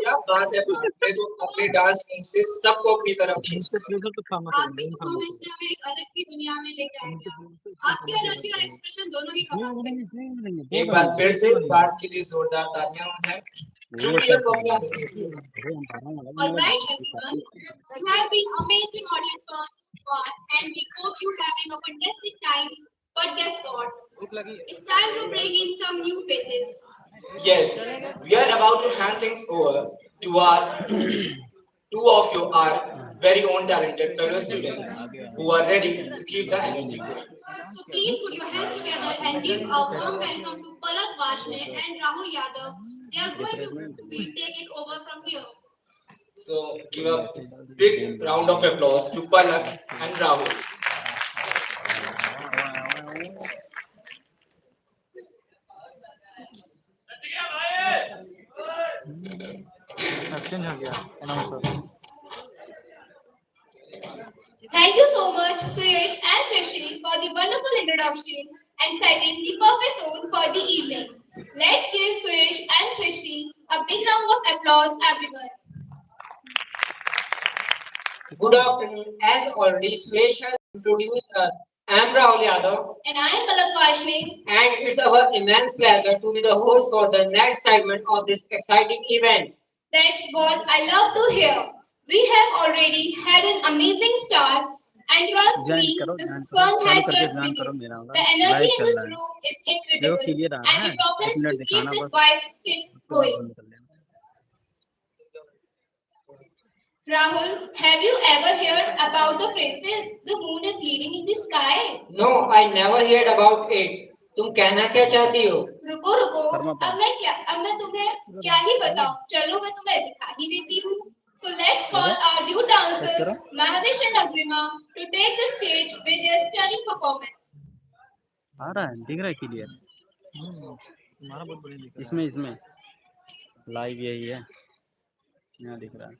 क्या बात है, मैं तो अपने डांस से सबको अपनी तरफ खींचता हूं। आपकी परफॉर्मेंस ने हमें एक अलग की दुनिया में लेके आया। आपकी एनर्जी और एक्सप्रेशन दोनों ही कमाल थे। एक बार फिर से बात के लिए जोरदार तालियां हो जाए। Truly a performance. All right, everyone. You have been amazing audience so far, and we hope you having a fantastic time. But guess what? It's time to bring in some new faces. Yes, we are about to hand things over to our two of you are very own talented fellow students who are ready to keep the energy going. So please put your hands together and give a warm welcome to Palak Vashne and Rahul Yadav. They are going to be taken over from here. So give a big round of applause to Palak and Rahul. Thank you so much, Suyesh and Srishti, for the wonderful introduction and setting the perfect tone for the evening. Let's give Suyesh and Srishti a big round of applause, everyone. Good afternoon. As already Swesh has introduced us, I am Rahul Yadav. And I am Palak Vashne. And it's our immense pleasure to be the host for the next segment of this exciting event. That's what I love to hear. We have already had an amazing start, and trust me, the fun had just begun. The energy in this room is incredible, and we promise to keep this vibe still going. Rahul, have you ever heard about the phrases "the moon is leading in the sky"? No, I never heard about it. तुम कहना क्या चाहती हो? रुको रुको, अब मैं तुम्हें क्या ही बताऊं? चलो मैं तुम्हें दिखा ही देती हूँ. So let's call our new dancers, Mahavish and Agrima, to take the stage with their stunning performance. आ रहा है, दिख रहा है क्लियर? तुम्हारा बहुत बढ़िया दिख रहा है। इसमें लाइव यही है, यहाँ दिख रहा है।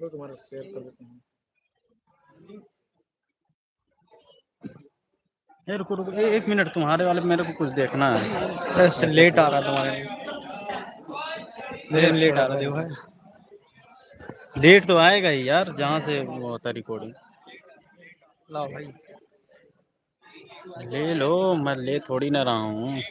वो तुम्हारा शेयर कर देते हैं। रुको रुको, एक मिनट, तुम्हारे वाले मेरे को कुछ देखना है। बस लेट आ रहा तुम्हारे मेरे में लेट आ रहा देखो है। लेट तो आएगा ही यार, जहाँ से वो होता है रिकॉर्डिंग। लाओ भाई, ले लो, मैं ले थोड़ी ना रहा हूँ।